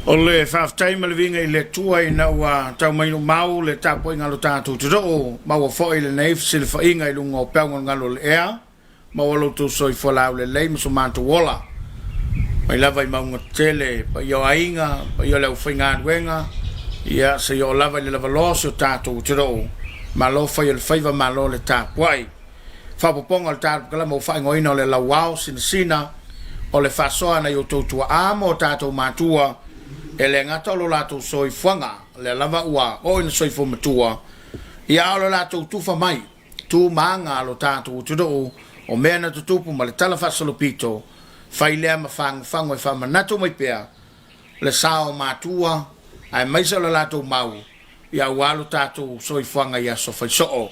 Ole whaftai malavinga I le tua I na ua tau mainu mau le tapo I ngalo tātou te roo maua fo I le neif sile whainga I lunga o peongon ngalo le ea maua loto soi whalau le lei maso manto wola mai lava I maunga tele pa I o ainga pa I o leo whainga aduenga ia se I o lava I le lava loa se o tātou te roo ma lo whai le whaiva ma lo le tāpuai whapoponga le tātou kala mau whaingoina o le Lauao Sinasina o le whasoa na I o tautua amo o tātou mātua ele ngata lo lato soi fuanga le lava ua o ina soi fo matua ia o lato tufa mai tu manga lo tato tudo o mena tutupu ma le tala fasolopito fai le ma fango e fama nato mai pea le sao matua ai mai se lo lato mau ia ua lo tato soi fuanga ia so fai so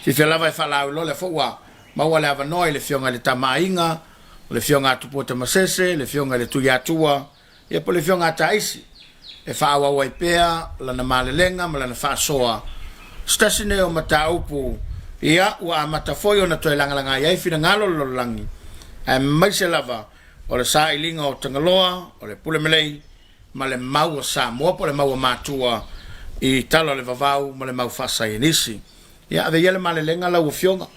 si fe lava e fala lo le foa ma ua le ava noi le fionga le tamainga le fionga tupu te masese le fionga le tuiatua ia po le fionga taisi e whaawa waipea lana malelenga ma lana whaasoa stasine o mataupu ia ua matafoi o na toi langalanga iai fina ngalo lolangi e maise lava o le sa ilinga o Tangaloa o le pule melei ma le maua Samoa po le maua matua I talo le vavau ma le mau whasai nisi ia ave iele malelenga lau fionga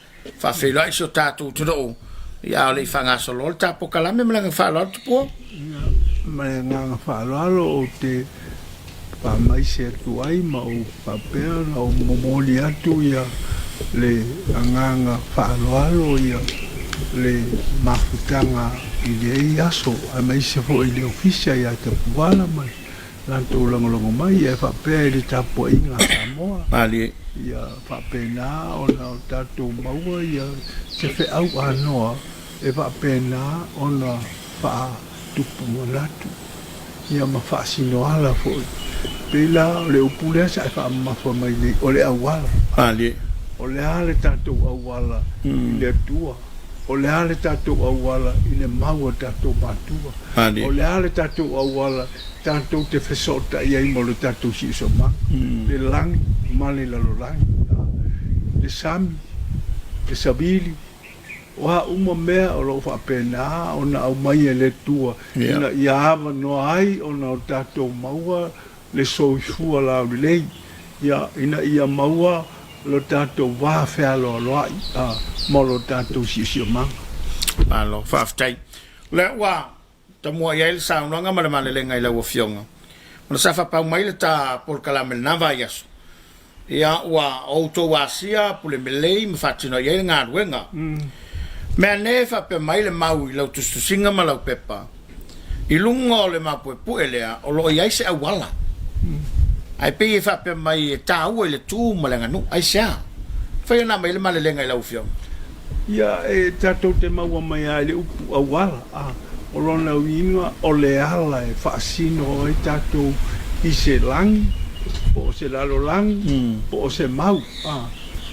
whawhelo isi o tātou tudo ia o le I whangaso lo le tapo kalame ma langa whaalo tupua mai nga whaararo o te pamaise atu ai ma o papea o momoli atu ia le anganga whaararo ia le mafutanga I le aso a maise fo I le ofisia ia te puala mai lanto langolongo mai ia whapea I le tapo inga Samoa ia whapena o na o tatou maua ia se whe au anoa e whapena o na wha tupu monatu ia ma fasino ala fo pela le upule sa fa ma fo mai le ole awala ole ale tato awala le tua ole ale tato awala ile maua tato matua ole ale tato awala tato te fesota ia I mo le tato si so ma le lang male la lo lang le sami le sabili wa uma mea o lo fa pena ona au mai le tua ina ia no ai ona o tato maua le soifua la le ia ina ia maua lo tato va fa lo ai mo lo tato si ma alo fa ftai le wa ta mo ia il sa no nga male le ngai la wo fionga ona sa fa pa mai le ta por kalamel na vaias ia wa auto wasia pule melei me fatino ia nga wenga me nefa pe mai le mau I lau tustusinga ma lau pepa I lunga o le mapue puelea o lo iai se awala ai pe I fa pe mai e tau e le tu ma le nganu ai sea fai na mai le malelenga I lau fiong ia e tatou te maua mai ai le upu awala o lona uinga o le ala e whaasino e tatou I se langi o se lalo langi o se mau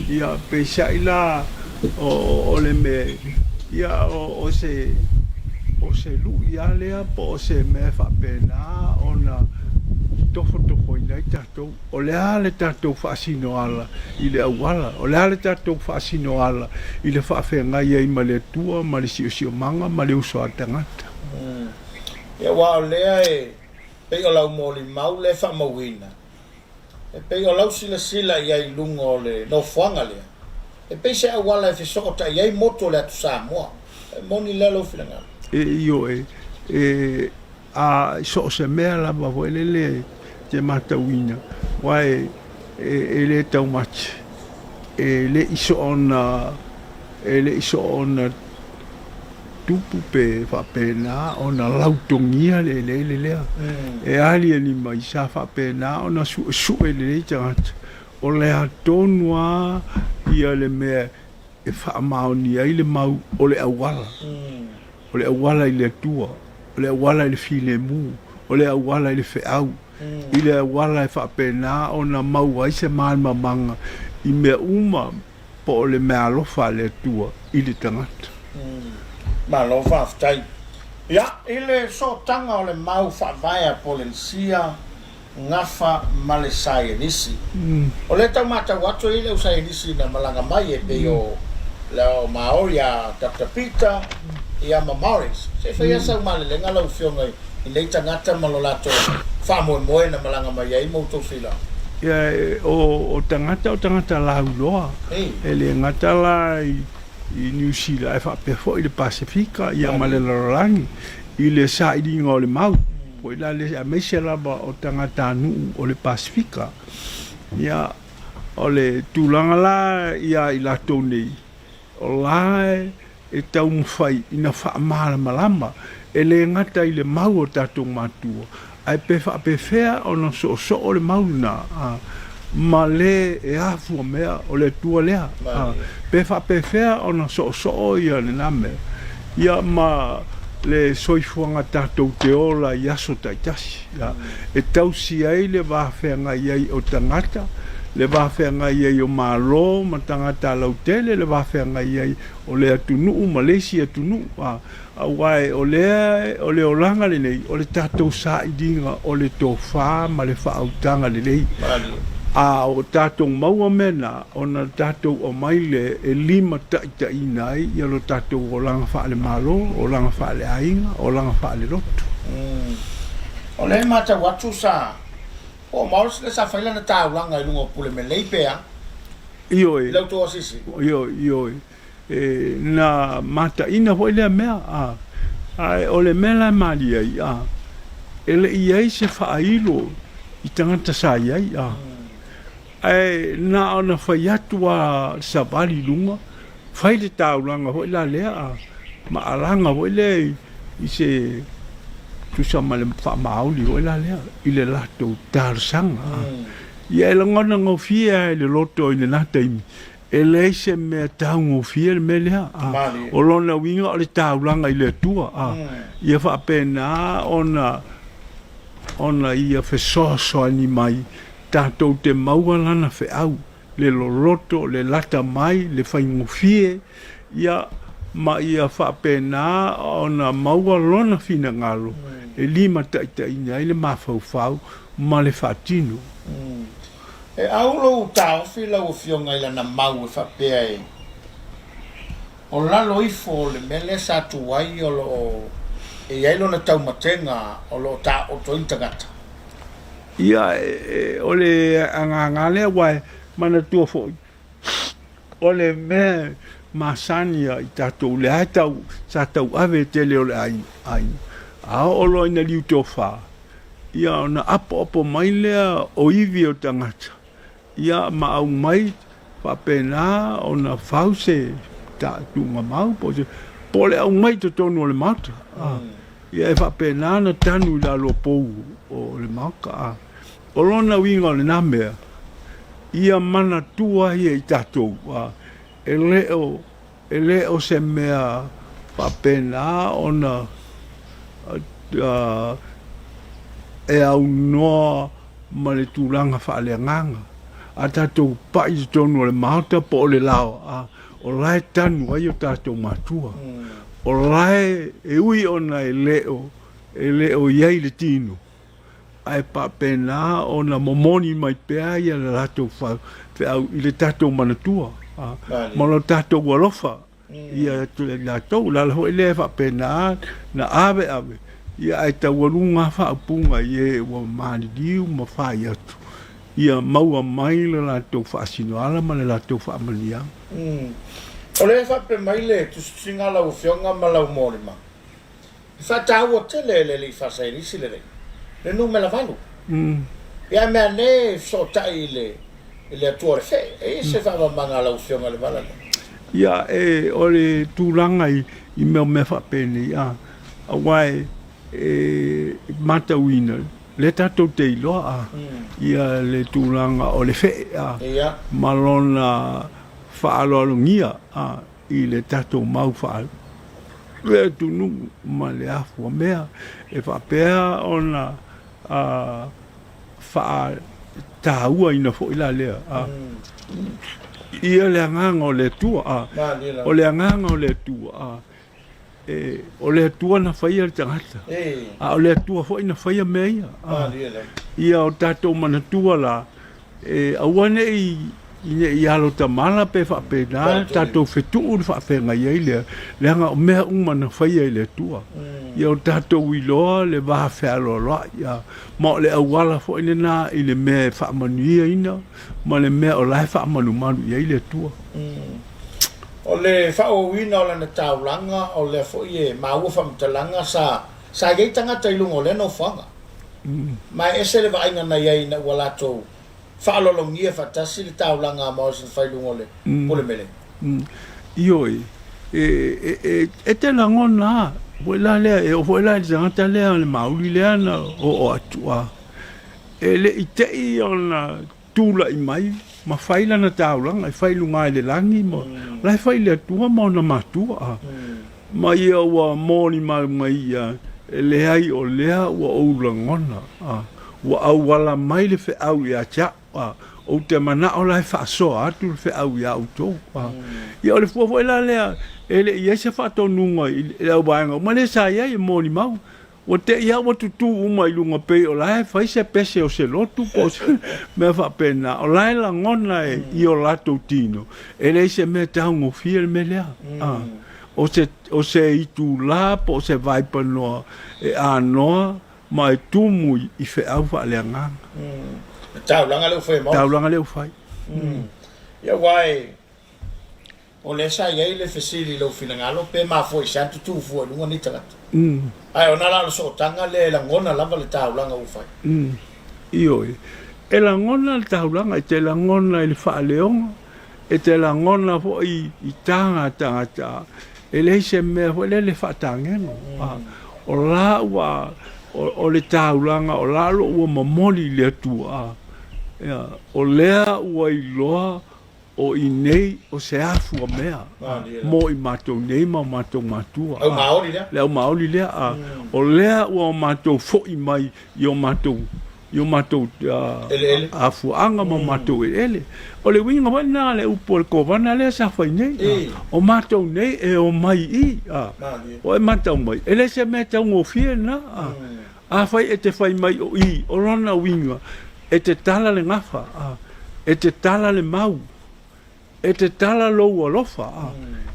ia pe saila o le me ia o se lu ia lea po se me fa pena ona tofo ina tato o le ale tato fasino ala I le awala o le ale tato fasino ala I le fa fenga ia I male tua male si manga male uso atangata ia wa lea e pe o lau moli mau le fa mawina e pe o lau sila ia I lungo le no fuanga lea e pese a wala e fesota ia moto le atu Samoa moni lelo filanga io a so se mea la va le te matawina wa le tau match le iso ona tupu pe fa pena ona lautongia le ali ni mai sa fa pena ona su le chat o le atonua ia le mea e whaamaoni ai le mau o le awala I le tua o le awala I le file mu o le awala I le feau I le awala e whapena o na mau ai se maana manga I mea uma po o le mea alofa le tua I le tangata ma lofa aftai ia I le so tanga o le mau whaavaya po le nsia ngafa male sayenisi o le tau mata watu I le sayenisi na malanga mai e pe o le maori a tapita ia ma Maoris se fa ia sa male le ngala u fionga I le tangata malolato moe na malanga mai ai mo to sila. Ia o tangata la uloa. Ele ngata la I New Zealand fa pe fo I le Pasifika ia malelarangi I le sa I dinga o le mau. Po ila le a mesela ba o tangata nu o le Pasifika. Ia o le tulanga la ia I la tone. O la e tau mwhai ina wha amara malama. Ele ngata I le mau o tatou matua. Ai pe whea o na so o le mau na. Ma le e afu mea o le tua lea. Pe whea o na so o ia le name. Ia ma le soifuanga tatou te ola I aso taitasi. E tau si ai le whawhea ngai ai o tangata. Le whawhea ngai ai o malo, ma tangata lautele, le whawhea ngai ai o le atunu, Malaysia atunu. Awai o le olanga le nei, o le tatou sa idinga, o le tofa, ma le whaautanga le nei. O tatou maua mena, o na tatou o maile e lima taita inai, ia lo tatou o langa wha le malo, o langa wha le ainga, o langa wha le roto. O le mata watu sa, o maus le sa whaila na tau langa I lungo pule me leipea. Ioi. Lau toa sisi. Ioi. Na mata ina hoi lea mea, o le mea la mali ai, ele iai se whailo I tangata sa iai, na ona whai atua sa wali lunga, whai le tauranga hoi la lea, ma aranga hoi lea I se tusa ma le wha mauli hoi la lea, I le lato tarsanga. Ia e langona ngau fia le loto I le nataimi. E lei se mea tau ngau fia le mea lea. O lona winga o le tauranga I le tua. Ia wha pena ona ia whesoso ani mai. Tātou te maua lana whe au. Le loloto, le lata mai, le whai ngau fia. Ia ma ia wha pena ona maua lona fina ngalo. E lima taita ina I le mawhau ma le whatino. E aulo tau fila o fionga ila na mau e whapea e. O lalo ifo le mele sa tuwai o lo e ailo na tau matenga o lo ta o to intagata. Ia o le angangale wai mana tua foi. O le me masania I tatou le atau sa tau ave tele o le ai. A o lo ina liu tofa. Ia ona apo mai lea o iwi o tangata. Ia ma au mai whapena ona whause ta tunga mau po le au mai to tonu o le mata. Ia e whapena na tanu la lo pou o le maka. O lona winga o le namea. Ia mana tua hia I tatou. E leo se mea whapena ona e au noa ma le tūranga whaaleanganga. A tātou pai te tonu o le mahota po o le lao. O lai tanu ai o tātou matua. O lai e ui ona e leo iei le tino. Ai papena ona momoni mai pea ia le tātou whau I le tātou manatua. Ma lo tātou walofa. Ia tule tātou lalaho e le whapena na ave. Ia ai tau warunga whaapunga I ua maani diu ma whai atu. Ia maua mai le lātou whaasinoala ma le lātou whaamania. O le whape mai le tusinga lau fionga ma lau mōrima. I whatau o tele le li whasairisi le rei. Le nu me la valu. Ia mea ne so tai le atua le whee. E se whamamanga lau fionga le vala le. Ia o le tūranga I mea me whape ni. Awai matauina le tatou te iloa ia le tūranga o le whee malona whaaloalongia I le tatou mau whaal le tunu ma le afua mea e whapea ona wha tāua ina fo ila lea ia le anganga o le tua o le anganga o le tua o le tua na whaia le tangata. O le tua fo ina whaia mea. Ia o tātou manatua la. Awane I alo tamala pe whapena, tātou whetuu whapena iei lea. Leanga o mea umana whaia I le tua. ia o tātou iloa le waha whea loa ia ma o le awala fo ina nā i le mea e whaamanuia ina ma le mea o lai whaamanu manu ia i le tua o le whaowina o lana taulanga o le fo i e maua whamtalanga sa gei tangata i lungo le no whanga mai ese le vainga na iei na ua latou whaalolongia whatasi le taulanga ma o sin whailungo le pole mele ioi e te langona wela lea e o wela i tangata lea le mauli lea na o atua e le i te i ona tūla i mai ma whaila na taulanga i whailunga i le langi ma lai whaile atua ma ona matua ma ia ua mōni mai ia le ai o lea ua oulangona ua auala mai le whe au i a tia o te mana o lai whaasoa atu le whe au i a utou ia o le fuafo e la lea ele ia se whatonunga i le au baenga ma le sa ia i mōni mau o te ia wa tutu uma i lunga pe o lai fai se pese o se lotu po me fa pena o lai la ngona e i o lato tino ele se me taungo fiel me lea o se i tu la po se vai panoa e anoa ma e tumu i fe au fa le nganga taulanga leu fai mo taulanga leu fai ia wai o le sa ia i le fesili lo finangalo pe ma foi santu tu fu lunga ni tangata ai ona la so tanga le la ngona lava le taulanga u fai ioi e la ngona le taulanga e te la ngona i le fa leonga e te la ngona fo i tanga e le se me fo le fa tangeno o la wa o le taulanga o la lo ua mamoli le tua o lea ua i loa o i nei o se afu a mea mo i matou nei ma matou matua au maoli lea le au maoli lea o lea ua o matou fo i mai i o matou afu anga ma matou ele o le winga wana le upo le kovana le sa fai nei o matou nei e o mai i o e matou mai ele se meta ngo fie na a fai e te fai mai o i o rona winga e te tala le ngafa e te tala le mau e te tala lou alofa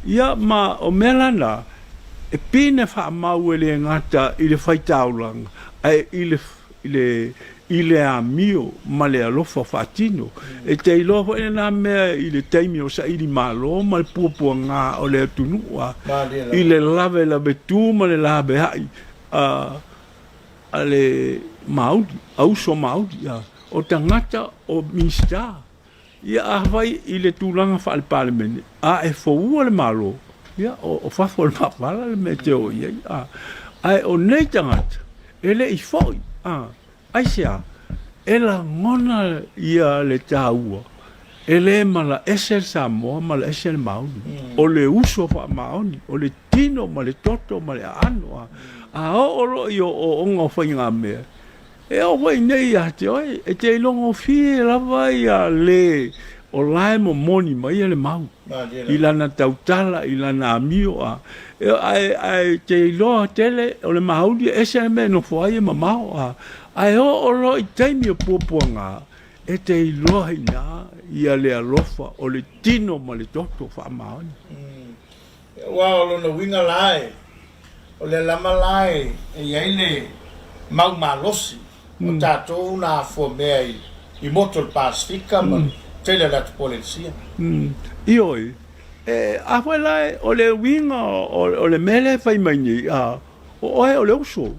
ia ma o melana e pine fa mau e le ngata i le fai taulanga ai i le amio ma le alofa fatino e te ilofa e na mea i le taimi o sa i li malo ma le puapua ngā o le atunua i le lave tu ma le lave hai a le maudi auso maudi o tangata o minsta ia ahwai i le tūlanga wha al parlemene e fōua le malo ia o whafo le mapala le me te o ia ai o nei tangata ele i fōi ai sea e la ngona ia le tāua ele ma la ese Samoa ma la ese le mauni o le uso wha mauni o le tino ma le toto ma le ano o lo i o onga whai ngā mea e o wai nei a te oi e te ilongo fie lava i a le o lai mo moni mai le mau i lana tautala i lana amio ai te iloa tele o le mahaudi e se me no fuai e mamao ai o lo i teimi o puapuanga e te iloa i nā i a le alofa o le tino ma le toto wha maoni wa o no winga lai o le lama lai e iai le mau malosi o tātou nā fua mea i moto le Pasifika ma tele la polisia ioi a fai lai o le winga o le mele fai mai ni o le uso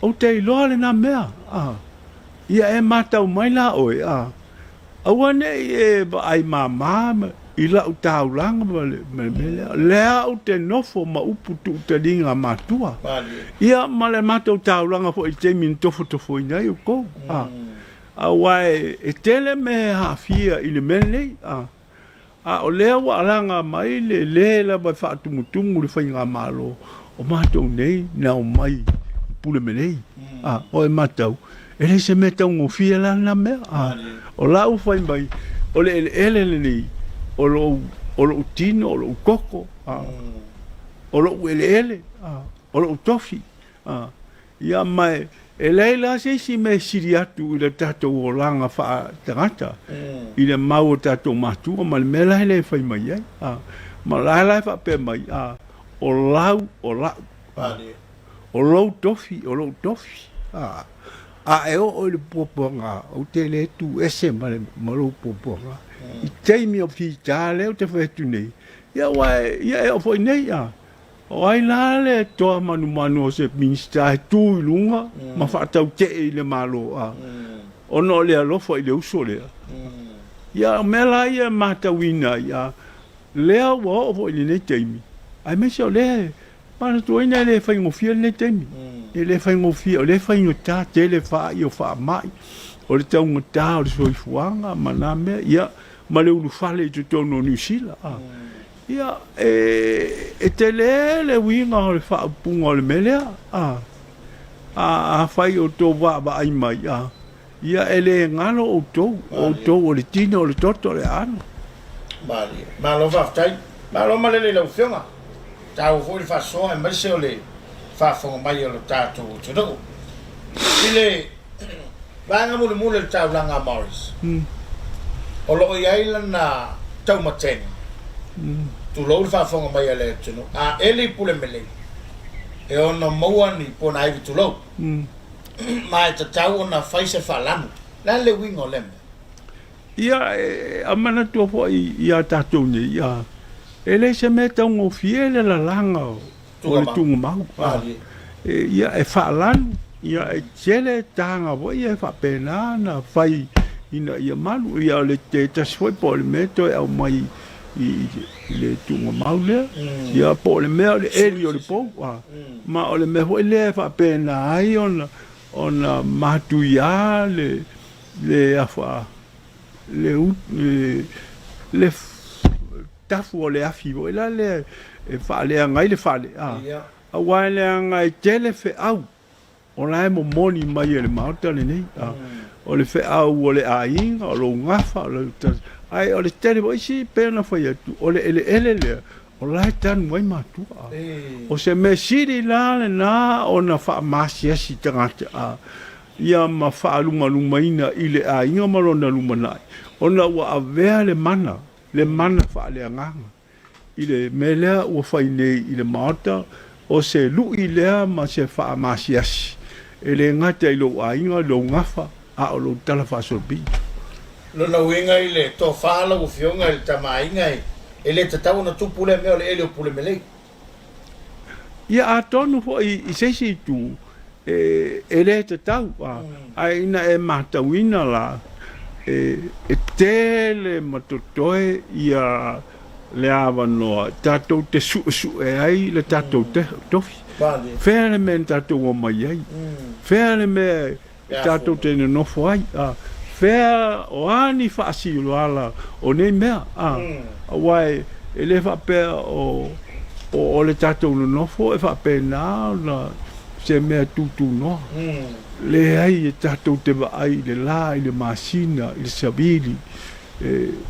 o te iloa le nā mea ia e matau mai la oi awane e ai mamā i la utaulanga lea o te nofo ma uputu te ringa matua ia ma le mata utaulanga fo i te min tofo inai o kou awai e tele me hafia i le mele o lea wa alanga mai le la ba whaatumutumu le whainga malo o matau nei na o mai pule menei o e matau e le se metau ngofia la na mea o la u whai mai o le ele nei o lo tino, o lo koko, o lo ele, o lo tofi. Ia mai, e leila se si me siri atu i le tatou o langa wha tangata, i le mau o tatou matua, ma le mela hele whai mai ai, ma lai wha pe mai, o lau, o lo tofi e o le poponga o te le tu ese ma lo poponga I teimi o fi tale o te fetu nei ia e o foi nei o ai la le toa manu o se minsta e tu lunga ma fa tau te le malo o no le alo foi le uso le ia mela ia mata wina ia lea o foi le nei teimi ai me se o le mana tu ina le fai ngofia le teimi le fai ngofia le fai ngota te le fa io fa mai o le tau ngota o le soi fuanga mana me ia ma le ulu fale tu tono nusila ia e te le winga o le fa punga o le melea fai o to wa ai mai ia ele ngalo o to o le tino o le toto le ano mali ma lo fa tai ma lo ma le lo fiona tau foi fa so e mai se o le fa fo mai o tato tu do ile vanga mo le tau langa Morris o lo ia ila na tau maten tu lo fa fo mai le tu ele pule mele e ona moa ni pona ai tu lo mai te tau na fai se fa lanu la le wingo lem ia amana tu fo ia tato ni ia ele se meta un fiele la langa o le tungu mau ia e fa lanu ia e chele tanga vo ia fa pena na fai ina ia malu ia le te tasfoi po le meto e mai le tungu mau le ia po le me le eli o le po ma o le me vo le fa pena ai ona matu ia le afa le tafu o le afi o la le fa le ngai le fa le a wa le ngai tele fe au o la mo moni mai le mauta le nei o le fe au o le ai o lo ngafa o le ai o le tele o si pena fa ia tu o le ele o la tan mai matu o se me siri la le na o na fa masia si tanga ia ma fa luma ina ile ai ma lo na luma nai ona wa avea le mana fa le nganga ile melea o fai nei ile mata o se lu ile ma se fa masias ele ngata ilo ainga lo ngafa o lo tala fa sorbi lo na winga ile to fa la o fionga il tamainga ele te tau na tu pule me ele o pule mele ia atonu fo I se tu ele te tau ai na e mata wina la e tele matotoe ia le avanoa tatou te su ai le tatou te tofi fere men tatou o mai ai fere me tatou te no foi fere o ani fa asilo ala o nei mea wai ele fa pe o le tatou no fo e fa pe na se mea tutu no le ai tatou te vai le la le masina le sabili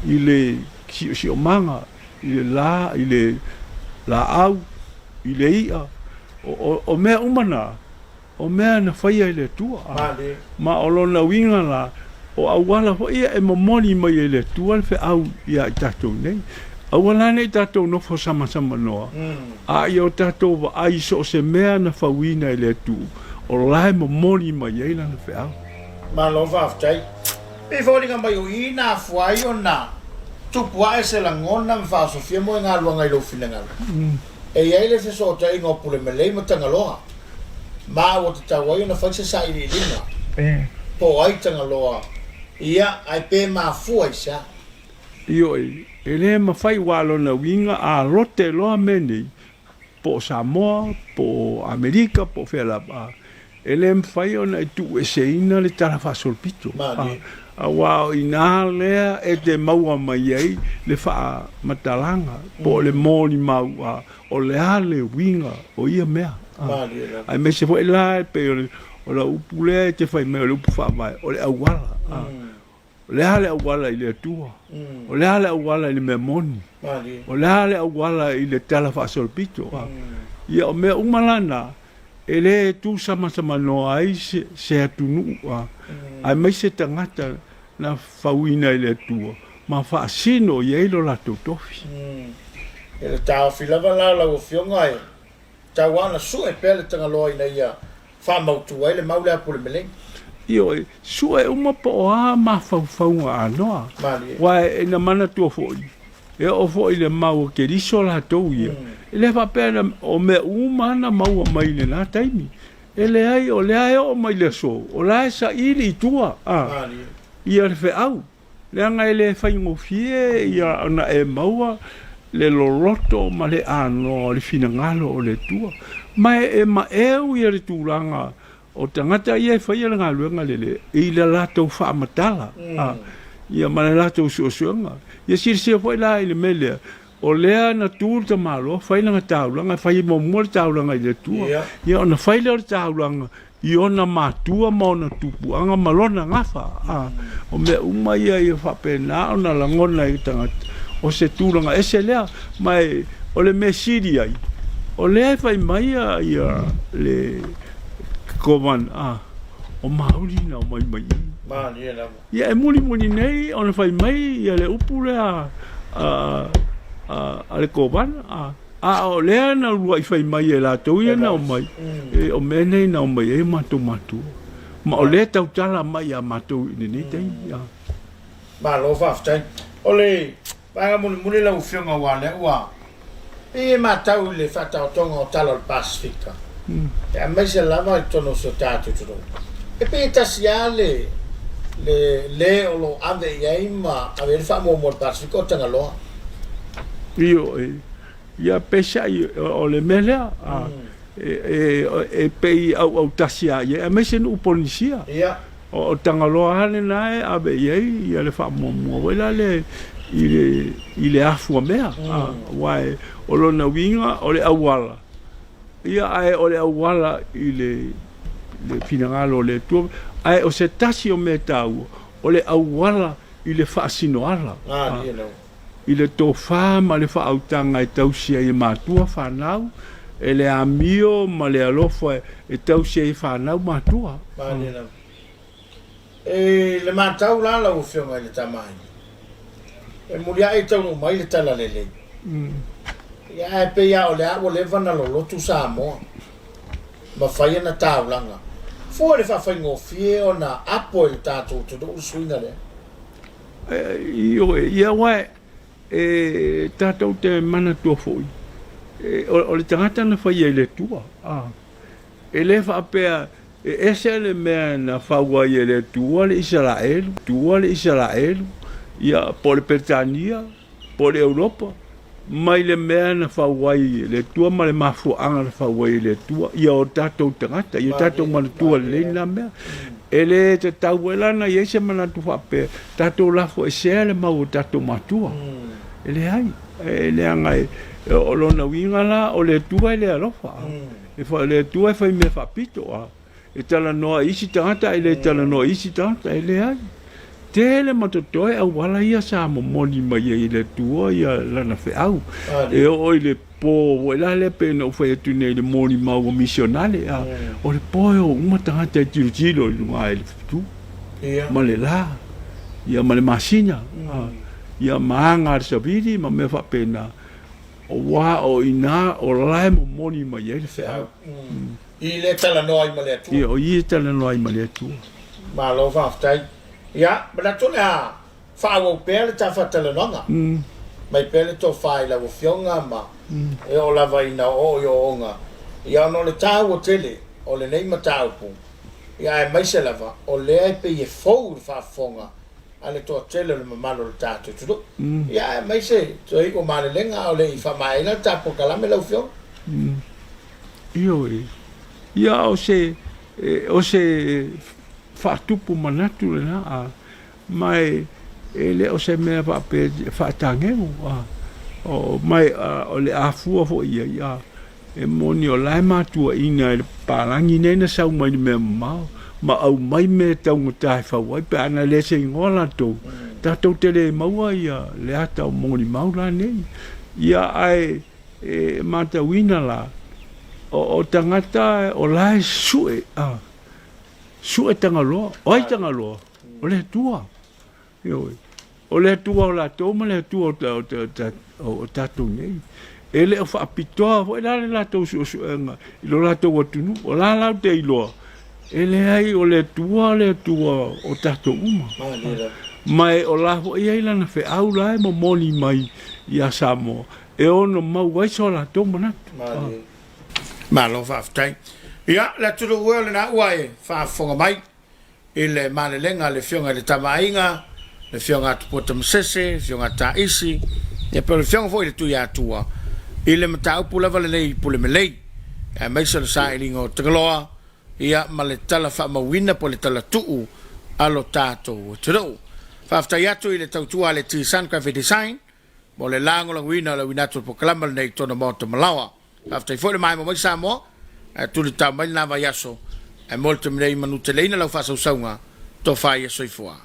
ile si o manga ile la ile Lauao ile ia o mea umana o mea na faia ile tua ma o lona winga la o awala ho ia e momoli mai ile tua fe au ia tatou nei awala nei tatou no fo sama noa ia tatou ai so se mea na fawina ile tu o lai momoli mai ile na fe au ma lo va ftai e volinga mai o ina fuai ona tupua se la ngona fa so fie mo nga luanga I lo finanga e ia le se so tai ngo pule mele mo tangaloa ma o te tawai na fa se sai ni lina po ai tangaloa ia ai pe ma fuai sa io ele ma fai walo na winga a rote lo meni po Samoa po Amerika po fela ele me fai ona tu eseina le tala fa solpito wow ina le e te maua mai ai le fa matalanga po le moli mau o le ale winga o ia mea ai me se foi la pe o la upule te fai me o upu fa mai o le awala o le ale awala ile tua o le ale awala ile memoni o le ale awala ile tala fa solpito ia o me umalana ele tu sama no ai se atunu ai me se tangata na fawina ile tua ma fa sino ye lo la totofi ele tau filava la o fionga tawana su e pele tanga loa ina ia fa mautu ai le maule apule meleng io su e uma po a ma fa ano wa e na mana tu fo e o fo ile mau ke riso la to ia ele fa pena o me uma na mau mai le na taimi ele ai o le ai o mai le so o la sa ili tua ia le fe au le anga ele fa ngo fie ia na e maua le loroto ma le ano le fina ngalo o le tua mai e ma eu ia le tulanga o tangata ia fa ia nga luenga le i le lato fa matala ia ma le lato suosuanga ia sir foi la ile mele o lea na tulta malo fa ina taulanga fa i mo taulanga le tua ia ona fa ile taulanga i ona matua mo na tupu anga malona ngafa o me uma ia fa pena ona langona i tangata o se tulanga ese lea mai o le mesiri ai o lea fa mai ia le koman o mauri na o mai ia e muli nei ona fa mai ia le upule le koman o lea na lua i fa mai e la to ia na o mai o mene na o mai e matu ma o le tau tala mai a matu ni tei ma lo fa ftai ole Paga muli la ufionga wale wa. E matau le fata o tonga o talo al Pasifika. E a mese lava i tono so tatu tudo. E pe tasiale le o lo ave yaima ave fa mo Pasifika o tanga loa. Io ia pesa o le melea e pe au tasia ia a mese no polisia. Ia. O tanga loa hane nae ave yai ia le fa mo wela le ile afu mea wai o lona winga o le awala ia ai o le awala ile le pinangalo le tu ai o se tasi o metau o le awala ile fa sinoala ile to fa ma le fa autanga e tausia i matua fa nau ele amio ma le alofo e tausia i fa nau matua le matau la o fionga le tamai e mulia e tau mai le tala lele. Ia e pe ia o le a o le vana lo lotu Samoa. Ma fai na taulanga. Fo le fa fai ngofie o na apo il tatu tu do suina le. Ia wai e tatu te mana tua foi. O le tangata na fai e le tua. E le fa pea ese le mea na fa wai e le tua le Israel. Ia por Britania, por Europa, mai le mea na whauai le tua ma le mafuanga na whauai le tua, ia o tātou tangata, ia tātou mana tua le na mea. E le te tau e lana, ia se mana tu whape, tātou lafo e sea le mau o tātou matua. E le hai, e le angai, o lona winga la, o le tua e le alofa. E le tua e whai me whapito, e tala noa isi tangata, e le tala noa isi tangata, e le hai. Tele matotoe au wala ia sa momoni mai i le tua ia lana fe au. E o le po wala le pe no fe tu nei le moni mau missionale o le po o uma tangata tiro i lunga ele tu. Ma le la. Ia ma le masina. Ia maanga sa vidi ma me fa pena. O wa o ina o lai momoni mai i le fe au. I le tala noi ma le tu. Ia o i tala noi ma le tu. Ma lo fa ftai. Ia, mana tole a whaau pele ta whatala nonga. Mai pele to whai la fionga ma. E o lava ina o i o onga. Ia no le tau o tele, o le neima tau pu. Ia e maise lava, o le ai pe e fau whafonga. Ale to tele le mamalo le tatu tudu. Ia e maise, to i o male lenga o le i whamaina tapo kalame lau fionga. Io e. Ia o se whaatupu manatu le na mai e le o se mea pe whaatangeu o mai o le afua fo ia e moni o lai matua ina e parangi nei na sau mai mea mau ma au mai me tau ngotai whauai pe ana le se ingola tau tatou tele maua ia le ata o moni mau la nei ia ai e mata wina la o tangata o lai sue Su e tangaloa, oi tangaloa, o le tua. O le tua o la toma, le tua o tatou nei. ele o fa pitoa fo la to su enga ilo la to watunu o la te ilo ele ai o le tua o tato uma mai o la fo ia ila na fe au la mo moli mai ia Samoa e ono mau wai so la to mana malo fa ftai ia la tu lo wele na uai fa fonga mai ile malelenga le fionga le tamainga le fionga tu potamsese fionga ta isi e per le fionga foi le tu ia tua ile mata pula vale nei pule melei e mai se sa ilingo tgloa ia male tala fa mawina pole tala tu alo tato tro fa fta ia tu ile tau tua le tisan ka fe design mo le lango la wina la wina tu proclama nei to mo to Lauao fa fta foi mai mo Samoa e tu le ta mai na va yaso e molto mei manuteleina la fa saunga to fa ia soifua